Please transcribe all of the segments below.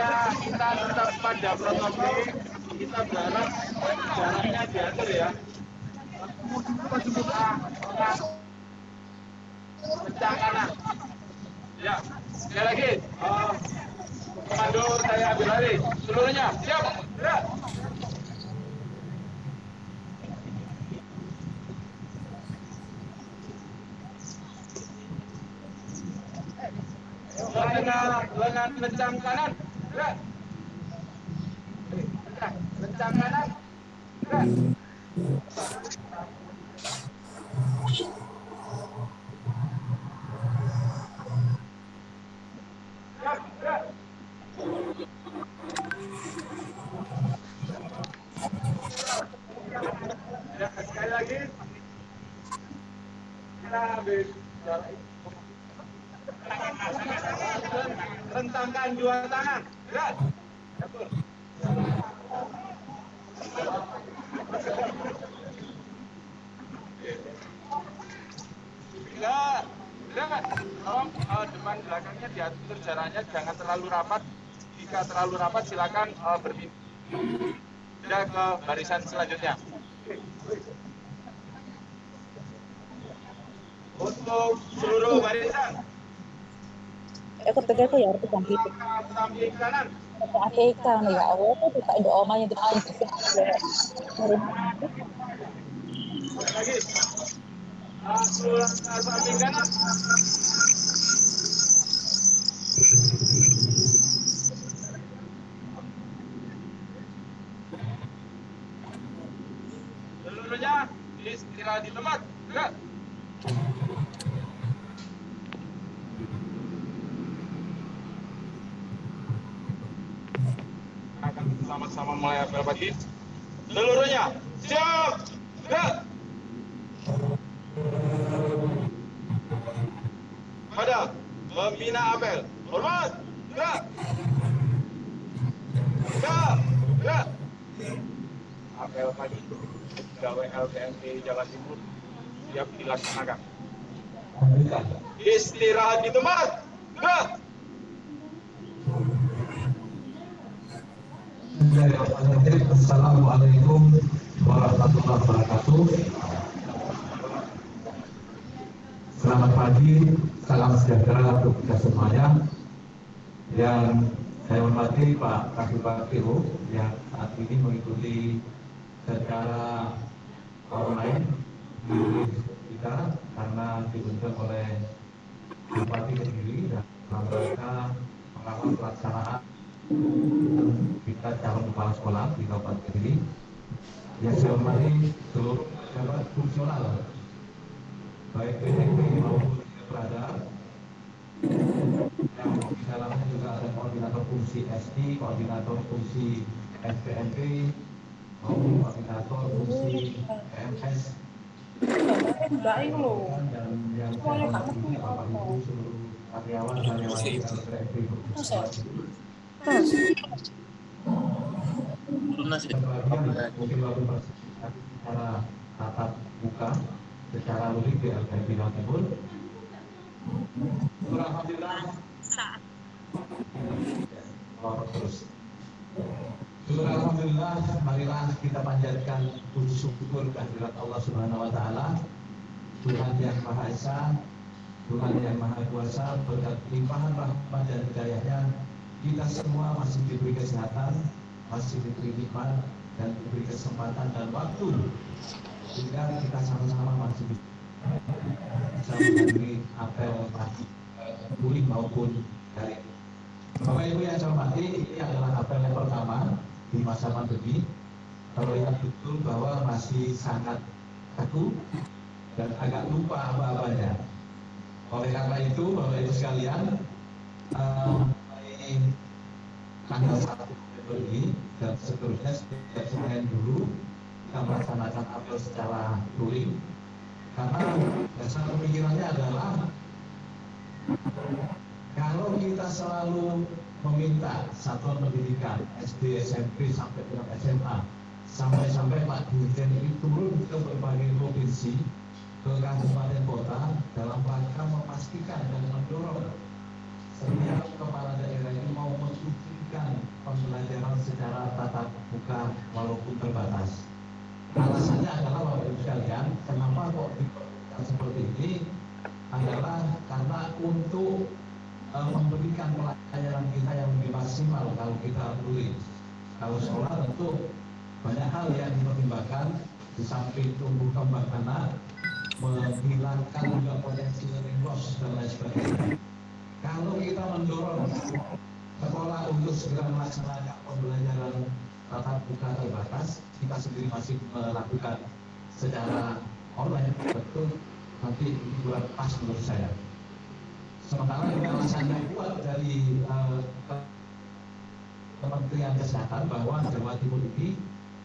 supaya kita tetap pada protokol, kita berharap jaraknya diatur ya. Kencang kanan. Ya, sekali lagi. Komando saya ambil alih. Seluruhnya siap. Gerak. Lengan kencang kanan. Gerak. Kencang kanan. Gerak. Ya, sekali lagi kita ambil jarak. Rentangkan dua tangan. Gerak. Ya, gerak. Tolong depan belakangnya diatur jaraknya, jangan terlalu rapat. Jika terlalu rapat silakan berpindah ke barisan selanjutnya. Untuk seluruh barisan. Ketika ya harus bangkit. Samping kanan. Afrika nih ya Allah tuh kita ada omanya di depan. Lagi. Samping kanan. Seluruhnya istirahat di tempat. Gerak. Akan sama-sama mulai apel pagi. Seluruhnya siap. Gerak. Pada pembina apel. Hormat. Gerak. Gerak. Gerak. Apel pagi. Pegawai LTMP Jawa Timur siap dilaksanakan. Istirahat di tempat. Gerak. Assalamualaikum warahmatullahi wabarakatuh. Selamat pagi, salam sejahtera untuk kita semuanya. Yang saya hormati Pak Kasubag yang saat ini mengikuti secara online di kita karena diundang oleh Bupati Kediri dan dalam rangka mengawal pelaksanaan kita calon kepala sekolah di Kabupaten Kediri. Yang saya hormati seluruh pejabat fungsional baik PTP maupun Prada, yang di dalamnya juga ada koordinator fungsi SD, koordinator fungsi SPMP maupun koordinator fungsi PMS dan yang saya hormati Bapak Ibu seluruh karyawan di LPMP mungkin waktu secara tatap muka secara luring di LPMP Jawa Timur. Alhamdulillah. Terus. Alhamdulillah, marilah kita panjatkan puji syukur kehadirat Allah Subhanahu wa taala, Tuhan yang Maha Esa, Tuhan yang Maha Kuasa. Berkat limpahan rahmat dan hidayahnya, kita semua masih diberi kesehatan, masih diberi nikmat dan diberi kesempatan dan waktu sehingga kita sama-sama masih bisa menghadiri apel pagi pulih maupun dari Bapak Ibu yang saya hormati, ini adalah apel yang pertama di masa pandemi. Kalau yang betul bahwa masih sangat kaku dan agak lupa apa-apanya. Oleh karena itu, Bapak Ibu sekalian, tanggal 1 November ini dan seterusnya setiap Senin dulu kita melaksanakan apel secara luring karena dasar pemikirannya adalah kalau kita selalu meminta satuan pendidikan SD, SMP sampai dengan SMA sampai Pak Dirjen ini turun ke berbagai provinsi, ke kabupaten kota dalam rangka memastikan dan mendorong setiap kepala daerah ini mau mengikuti melanjutkan pembelajaran secara tatap muka walaupun terbatas. Alasannya adalah Bapak Ibu sekalian, kenapa kok diperlukan seperti ini adalah karena untuk memberikan pelayanan kita yang lebih maksimal kalau kita peduli. Kalau sekolah tentu banyak hal yang dipertimbangkan di samping tumbuh kembang anak, menghilangkan juga potensi learning loss dan lain sebagainya. Kalau kita mendorong sekolah untuk segera melaksanakan pembelajaran tatap muka terbatas, kita sendiri masih melakukan secara online, tentu nanti kurang pas menurut saya. Sementara alasan yang kuat dari Kementerian Kesehatan bahwa Jawa Timur ini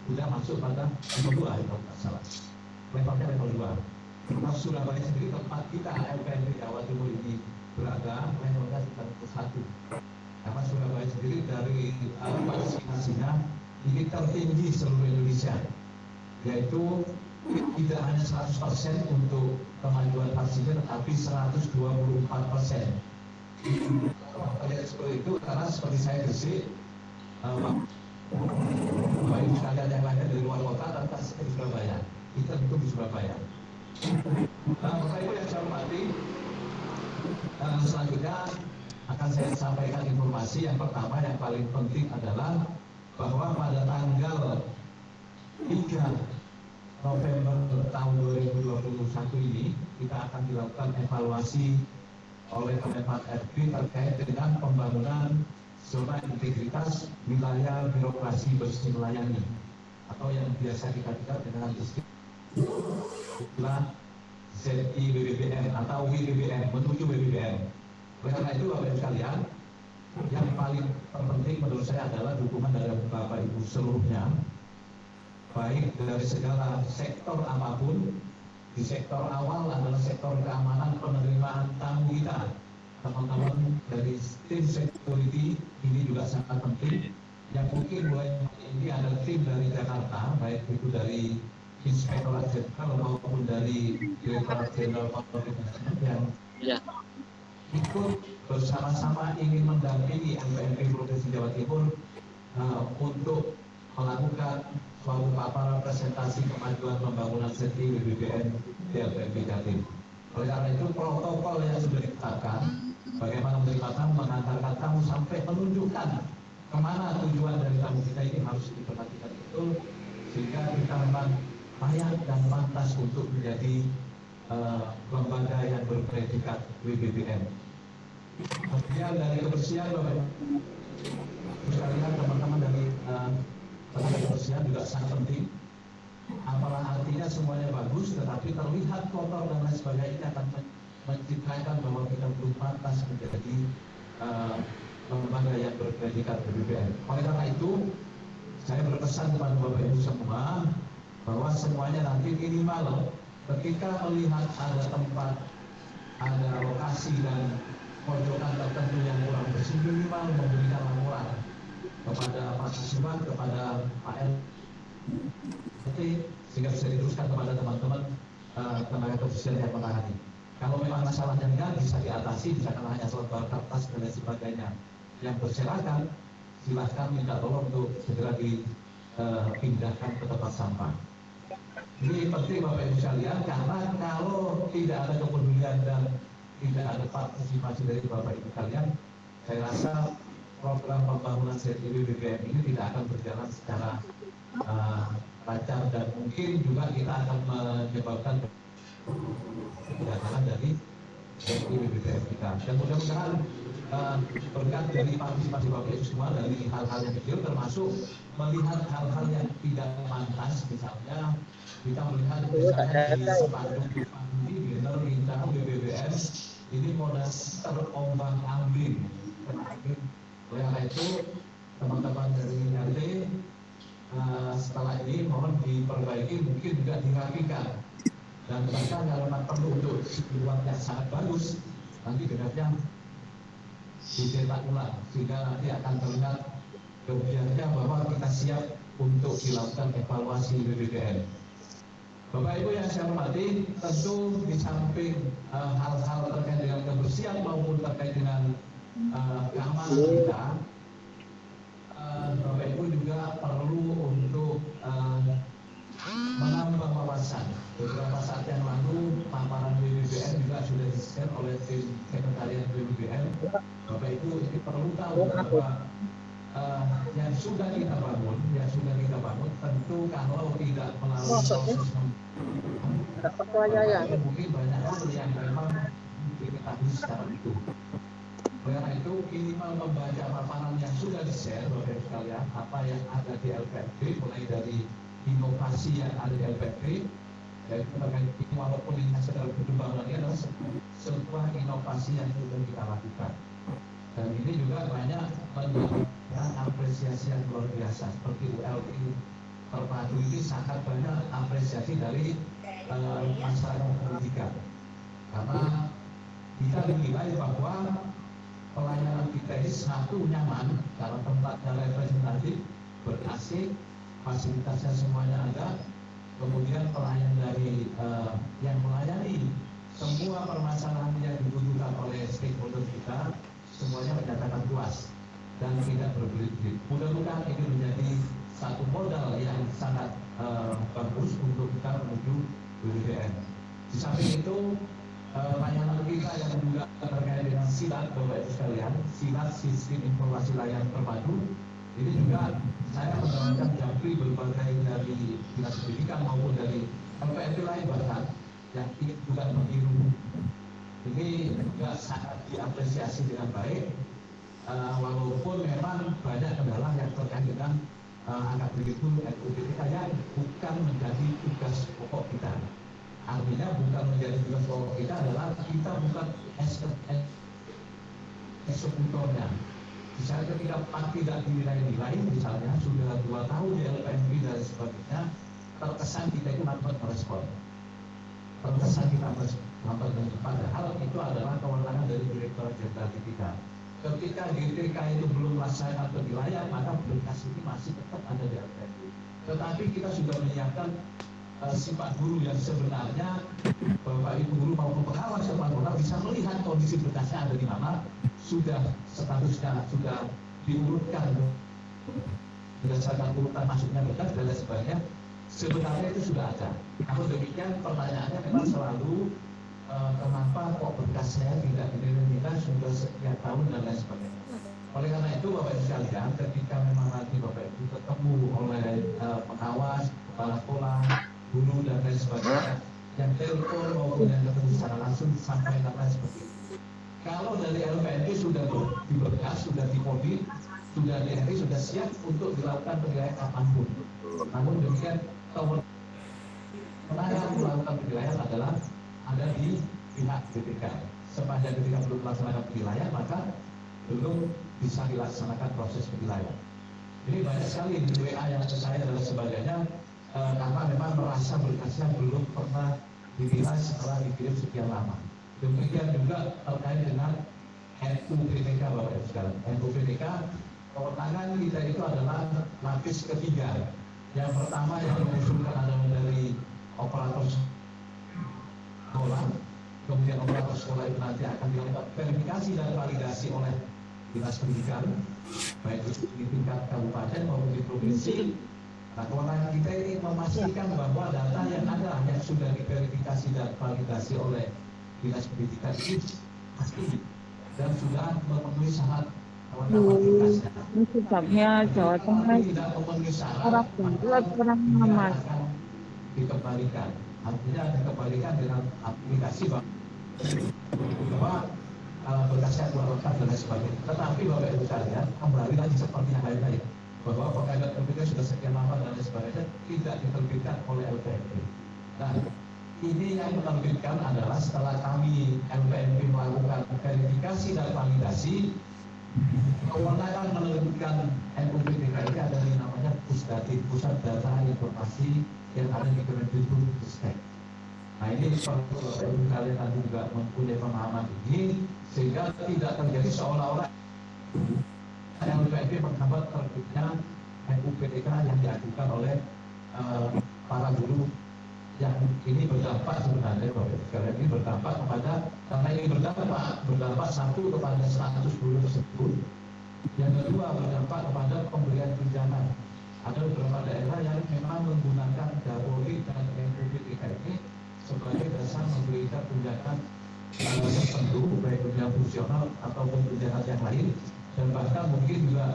sudah masuk pada level 2, kalau tidak salah. Levelnya level 2. Nah, Surabaya sendiri tempat kita LPMP Jawa Timur ini berada, levelnya sudah level 1. Karena Surabaya sendiri dari vaksinasinya ini tertinggi seluruh Indonesia, yaitu tidak hanya 100% untuk kemajuan vaksinnya, tetapi 124%. Seperti itu karena seperti saya Gresik, Bapak Ibu sekalian yang lainnya dari luar kota dan kasusnya di Surabaya, kita itu di Surabaya. Bapak Ibu yang saya hormati, selanjutnya akan saya sampaikan informasi yang pertama yang paling penting adalah bahwa pada tanggal 3 November tahun 2021 ini kita akan dilakukan evaluasi oleh Kemenpan RB terkait dengan pembangunan zona integritas wilayah birokrasi bersih melayani atau yang biasa kita kenal dengan istilah ZIWBBM atau WBBM menuju WBBM. Oleh karena itu Bapak Ibu sekalian, yang paling terpenting menurut saya adalah dukungan dari Bapak Ibu seluruhnya, baik dari segala sektor apapun. Di sektor awal adalah sektor keamanan penerimaan tamu kita. Teman-teman dari tim security ini juga sangat penting. Yang mungkin mulai ini ada tim dari Jakarta, baik itu dari Inspektorat Jenderal maupun dari Direktorat Jenderal yang ikut bersama-sama ingin mendampingi LPMP Provinsi Jawa Timur untuk melakukan suatu paparan presentasi kemajuan pembangunan safety WBBM di LPMP Jatim. Oleh karena itu protokol yang sudah ditetapkan, bagaimana menerima tamu, mengantarkan tamu sampai menunjukkan kemana tujuan dari tamu kita ini harus diperhatikan betul, sehingga kita memang layak dan pantas untuk menjadi lembaga yang berpredikat WBBM. Kemudian dari kebersihan, Bapak sekalian, teman-teman dari tenaga kebersihan juga sangat penting. Apalah artinya semuanya bagus, tetapi terlihat kotor dan lain sebagainya akan mencitrakan bahwa kita belum pantas menjadi lembaga yang berpredikat WBBM. Oleh karena itu, saya berpesan kepada Bapak Ibu semua bahwa semuanya nanti minimal ketika melihat ada tempat, ada lokasi dan pojokan tertentu yang kurang bersih, minimal memberikan laporan kepada Pak Siswa, kepada Pak LT, sehingga bisa diteruskan kepada teman-teman tenaga kebersihan yang menangani. Kalau memang masalahnya ringan bisa diatasi, misalkan hanya selebar kertas dan lain sebagainya yang berserakan, silahkan minta tolong untuk segera dipindahkan ke tempat sampah. Ini penting Bapak Ibu sekalian, karena kalau tidak ada kepedulian dan tidak ada partisipasi dari Bapak Ibu sekalian, saya rasa program pembangunan WBBM ini tidak akan berjalan secara lancar dan mungkin juga kita akan menyebabkan kegagalan dari WBBM kita. Dan mudah-mudahan berkat dari partisipasi Bapak Ibu semua dari hal-hal yang kecil, termasuk melihat hal-hal yang tidak pantas, misalnya kita melihat misalnya di spanduk di banner Indah WBBM ini modal terombang-ambing. Oleh karena itu teman-teman dari RT setelah ini mohon diperbaiki, mungkin juga dirapikan, dan bahkan kalau memang perlu untuk dibuat yang sangat bagus, nanti dengarnya dicetak ulang sehingga nanti akan terlihat kebijakannya bahwa kita siap untuk dilakukan evaluasi WBBM. Bapak Ibu yang saya hormati, tentu di samping hal-hal terkait dengan kebersihan maupun terkait dengan keamanan kita, di-share oleh tim sekretariat BUBN. Bapak Ibu ini perlu tahu bahwa yang sudah kita bangun tentu kalau tidak melalui proses mungkin banyak hal yang memang diketahui secara utuh. Karena itu minimal membaca paparan yang sudah di-share oleh sekalian, apa yang ada di LPFB, mulai dari inovasi yang ada di LPFB, dan terkait walaupun ini sedang berkembang lagi adalah sebuah inovasi yang sudah kita lakukan. Dan ini juga banyak mendapatkan apresiasi yang luar biasa, seperti ULI terpadu ini sangat banyak apresiasi dari masyarakat pendidikan, karena kita dinilai bahwa pelayanan kita ini satu nyaman, karena tempatnya representatif, ber-AC, fasilitasnya semuanya ada, kemudian pelayan dari yang melayani semua permasalahan yang dibutuhkan oleh stakeholder kita semuanya menyatakan puas dan tidak berbelit-belit. Mudah-mudahan ini menjadi satu modal yang sangat bagus untuk kita menuju BUBN. Di samping itu layanan kita yang juga terkait dengan SILAT, Bapak Ibu sekalian, SILAT Sistem Informasi Layanan Terpadu, ini juga saya mendapatkan japri berbagai dari dinas pendidikan maupun dari LPFB lain bahkan yang ingin juga meniru. Ini juga sangat diapresiasi dengan baik, walaupun memang banyak kendala yang terkait dengan angka begitu NUPTK yang bukan menjadi tugas pokok kita. Artinya bukan menjadi tugas pokok kita adalah kita bukan eksekutornya. Misalnya ketika Pak tidak dinilai-nilai, misalnya sudah 2 tahun di LPMP dan sebagainya, terkesan kita itu lambat merespon. Terkesan kita lambat merespon. Padahal itu adalah kewenangan dari Direktur Jenderal kita. Ketika DTK itu belum melaksanakan penilaian, maka berkas ini masih tetap ada di LPMP. Tetapi kita sudah menyiapkan sifat guru yang sebenarnya Bapak Ibu guru maupun pengawas sekolah bisa melihat kondisi berkasnya ada di mana, sudah statusnya sudah diurutkan berdasarkan urutan masuknya berkas dan lain sebagainya. Sebenarnya itu sudah ada. Namun demikian pertanyaannya memang selalu kenapa kok berkas saya tidak dinilai sudah sekian tahun dan lain sebagainya. Oleh karena itu Bapak Ibu sekalian, ketika memang nanti Bapak Ibu ketemu oleh pengawas, kepala sekolah, guru dan lain sebagainya, yang telepon maupun yang ketemu secara langsung sampaikan seperti itu. Kalau dari LPNP sudah di berkas, sudah dikodik, sudah di RI, sudah siap untuk dilakukan penilaian kapanpun. Namun demikian kewenangan melakukan penilaian adalah ada di pihak BPK. Sepanjang ketika belum melaksanakan penilaian, maka belum bisa dilaksanakan proses penilaian. Ini banyak sekali di WA yang ke saya dan sebagainya, karena memang merasa berkasnya belum pernah dinilai setelah dikirim sekian lama. Demikian juga terkait dengan NUPTK Bapak Ibu sekalian. NUPTK kewenangan kita itu adalah lapis ketiga. Yang pertama yang mengusulkan adalah dari operator sekolah, kemudian operator sekolah itu nanti akan dilakukan verifikasi dan validasi oleh dinas pendidikan, baik itu di tingkat kabupaten maupun di provinsi. Nah, kewenangan kita ini memastikan bahwa data yang ada yang sudah diverifikasi dan validasi oleh dinas pendidikan itu pasti dan sudah memenuhi syarat kapasitasnya. Sebabnya Jawa Tengah tidak memenuhi syarat, kurang aman. Dikembalikan. Artinya dikembalikan dengan aplikasi bahwa berkasnya kurang lengkap dan lain sebagainya. Tetapi Bapak Ibu sekalian, kembali lagi seperti yang lain-lain, bahwa pengadilan LPK sudah sekian lama dan lain sebagainya tidak diterbitkan oleh LPMP. Nah, ini yang menerbitkan adalah setelah kami LPMP melakukan verifikasi dan validasi, kewenangan menerbitkan NUPTK ini ada yang namanya Pusdati, Pusat Data Informasi yang ada di Kemendikbudristek. Nah, ini perlu Bapak Ibu kalian nanti juga mempunyai pemahaman ini sehingga tidak terjadi seolah-olah LPMP menghambat terbitnya NUPTK yang diajukan oleh para guru yang ini berdampak sebenarnya Bapak Ibu sekalian, ini berdampak kepada, karena ini berdampak satu kepada 100 guru tersebut, yang kedua berdampak kepada pemberian tunjangan. Ada beberapa daerah yang memang menggunakan Dapori dan NUPTK ini sebagai dasar memberikan tunjangan tertentu, baik tunjangan fungsional ataupun tunjangan yang lain, dan bahkan mungkin juga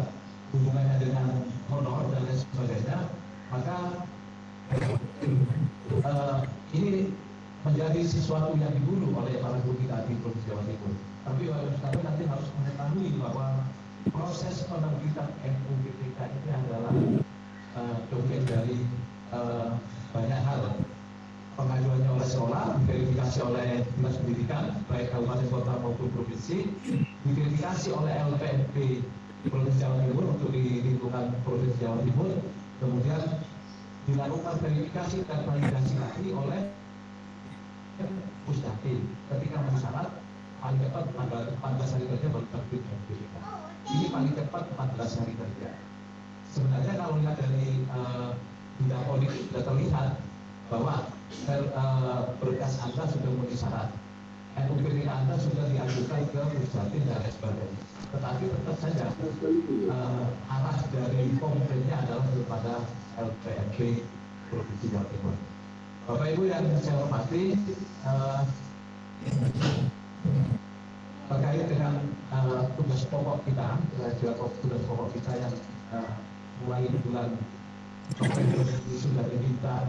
hubungannya dengan honor dan lain sebagainya, maka ini menjadi sesuatu yang diburu oleh para guru kita di Provinsi Jawa Timur. Tapi kami nanti harus mengetahui bahwa proses penerbitan NUPTK ini adalah domain dari banyak hal. Pengajuannya oleh sekolah, diverifikasi oleh dinas pendidikan, baik kabupaten kota maupun provinsi, diverifikasi oleh LPMP Provinsi Jawa Timur untuk di lingkungan Provinsi Jawa Timur, kemudian dilakukan verifikasi dan validasi lagi oleh Pusdaktin. Ketika memenuhi syarat, paling cepat 14 hari kerja baru terbit NUPTK. Ini paling cepat 14 hari kerja. Sebenarnya kalau lihat dari bidang politik sudah terlihat bahwa berkas Anda sudah memenuhi syarat, NUPTK Anda sudah diajukan ke Pusdaktin dan lain sebagainya. Tetapi tetap saja arah dari konkretnya adalah kepada LPMP Provinsi Jawa Timur. Bapak Ibu yang saya hormati, terkait dengan tugas pokok kita, tugas pokok kita yang mulai bulan November ini sudah diminta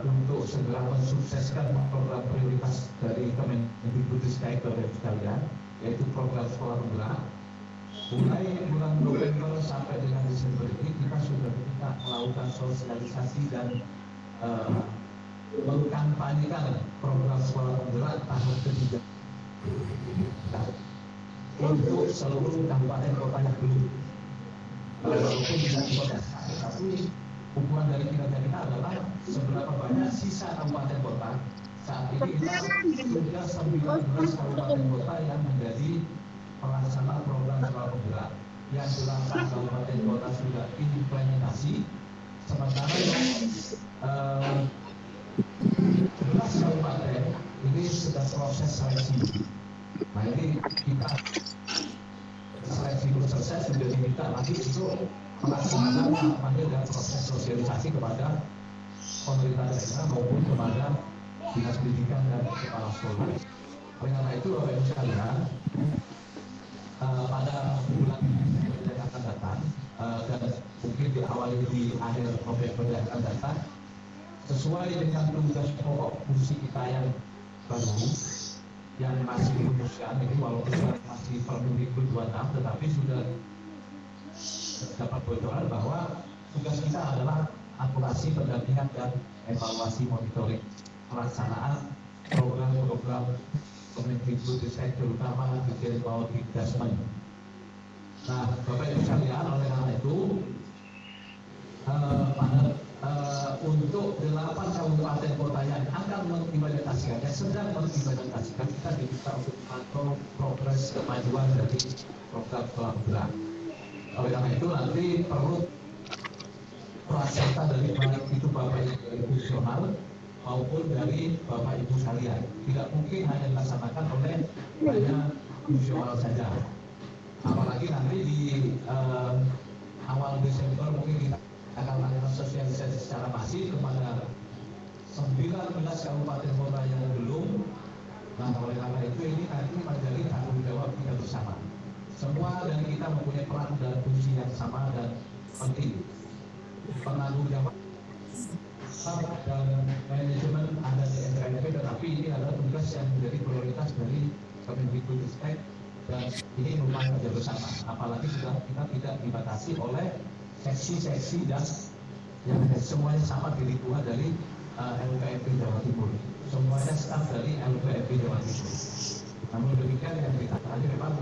untuk segera mensukseskan program prioritas dari Kemendikbudristek Bapak Ibu sekalian, yaitu program sekolah penggerak. Mulai bulan November sampai dengan Desember ini kita sudah diminta melakukan sosialisasi dan mengkampanyekan program sekolah penggerak tahap ketiga untuk seluruh kabupaten kota yang belum walaupun tidak kota, tapi ukuran dari kinerja kita adalah seberapa banyak sisa kabupaten kota. Saat ini kita sudah 19 kabupaten kota yang menjadi pelaksana program sekolah penggerak, yang 8 kabupaten kota sudah implementasi, sementara yang 11 kabupaten ini sudah proses seleksi. Nah ini kita seleksi belum selesai, sudah diminta lagi untuk melaksanakan tahapannya dan proses sosialisasi kepada pemerintah daerah maupun kepada dinas pendidikan dan kepala sekolah. Oleh karena itu, Bapak Ibu sekalian, pada bulan yang akan datang dan mungkin diawali di akhir November yang akan datang, sesuai dengan tugas pokok fungsi kita yang baru yang masih dirumuskan ini, walaupun masih Permendikbud 26, tetapi sudah dapat bocoran bahwa tugas kita adalah akurasi, pendampingan dan evaluasi monitoring pelaksanaan program-program Kemendikbudristek, terutama Dirjen PAUD Dasmen. Nah, Bapak Ibu sekalian, oleh karena itu untuk 8 kabupaten kota yang akan mengimplementasikannya, sedang mengimplementasikan, kita diminta untuk memantau progres kemajuan dari program sekolah penggerak. Oleh karena itu nanti perlu peserta dari baik itu Bapak Ibu fungsional maupun dari Bapak Ibu sekalian. Tidak mungkin hanya dilaksanakan oleh hanya fungsional saja. Apalagi nanti di awal Desember mungkin kita akan melakukan sosialisasi secara masif kepada 19 kabupaten kota yang belum. Nah, oleh karena itu ini nanti menjadi tanggung jawab kita bersama. Semua dari kita mempunyai peran dan fungsi yang sama dan penting. Penanggung jawab dan manajemen ada di NKMP, tetapi ini adalah tugas yang menjadi prioritas dari Kemendikbudristek dan ini merupakan kerja bersama. Apalagi sudah kita tidak dibatasi oleh seksi-seksi dan yang semuanya sama di lingkungan dari LPMP Jawa Timur. Semuanya staf dari LPMP Jawa Timur. Namun demikian yang kita tadi memang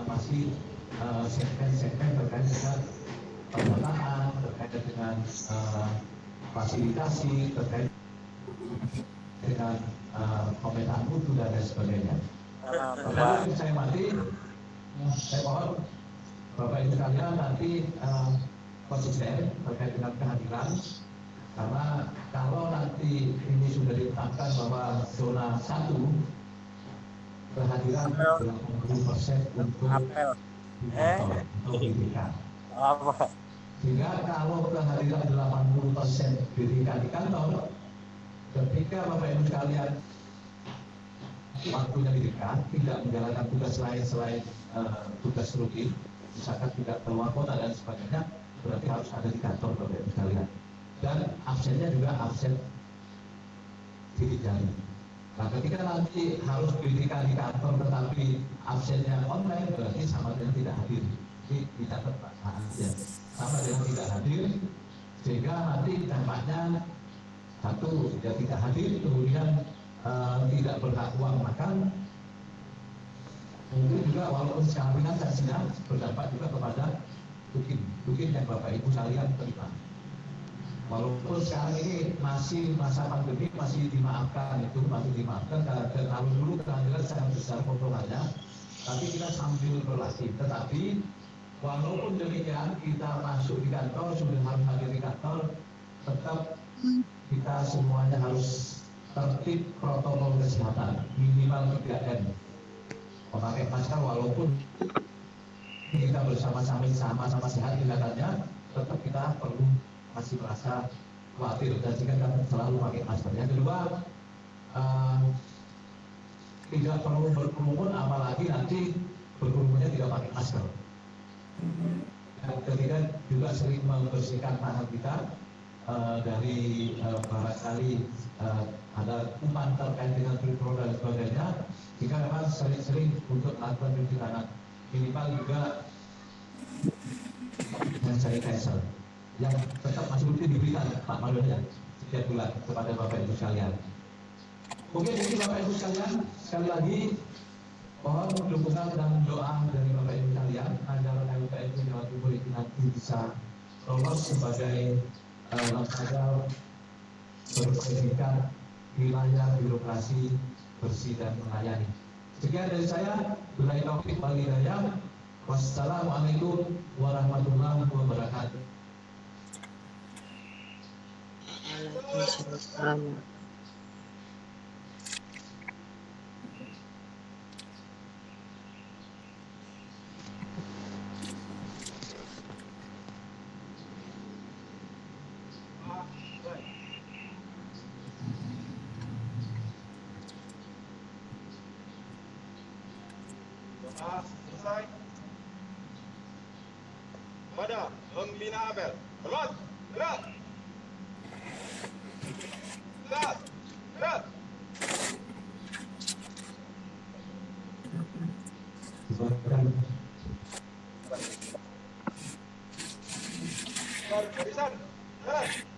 masih segmen-segmen terkait dengan pendataan, terkait dengan fasilitasi, terkait dengan pemetaan mutu dan lain sebagainya. Bapak Ibu saya mati, saya mohon Bapak Ibu sekalian nanti konsisten terkait dengan kehadiran, karena kalau nanti ini sudah ditetapkan bahwa zona 1 kehadiran 80% untuk pendidikan. Sehingga kalau kehadiran 80% pendidikan di kantor, ketika Bapak Ibu sekalian waktunya lebih dekat, tidak menjalankan tugas lain selain tugas rutin, misalkan tidak keluar kota dan sebagainya, berarti harus ada di kantor Bapak Ibu sekalian. Dan absennya juga absen sidik jari. Nah, ketika nanti harus diberikan di kantor tetapi absennya online, berarti sama dengan tidak hadir. Jadi dicatat Pak, sama dengan tidak hadir, sehingga nanti dampaknya satu, ya tidak hadir, kemudian tidak berhak uang makan, mungkin juga walaupun secara ringan sanksinya berdampak juga kepada tukin yang Bapak Ibu sekalian terima. Walaupun sekarang ini masih masa pandemi, masih dimaafkan karena terlalu dulu kehadiran sangat besar potongannya, tapi kita sambil berlatih. Tetapi walaupun demikian kita masuk di kantor, sudah harus hadir di kantor, tetap kita semuanya harus tertib protokol kesehatan minimal 3M. Memakai masker walaupun kita bersama-sama sehat kelihatannya, tetap kita perlu masih merasa khawatir dan jika kita selalu pakai masker. Yang kedua, tidak perlu berkerumun, apalagi nanti berkerumunnya tidak pakai masker. Dan ketiga juga sering membersihkan tangan kita dari barangkali ada kuman terkait dengan virus dan sebagainya. Jika memang sering-sering untuk melakukan cuci tangan, minimal juga hand sanitizer yang tetap masih rutin diberikan Pak Madonya setiap bulan kepada Bapak Ibu sekalian. Oke, jadi Bapak Ibu sekalian, sekali lagi mohon dukungan dan doa dari Bapak Ibu sekalian agar LPM Jawa Timur ini nanti bisa lolos sebagai lembaga berpendidikan wilayah birokrasi bersih dan melayani. Sekian dari saya, billahi taufiq wal hidayah. Wassalamualaikum warahmatullahi wabarakatuh. Waalaikumsalam. Selesai. Pada pembina apel. Hormat. Gerak. Gerak. Gerak. Barisan. Gerak.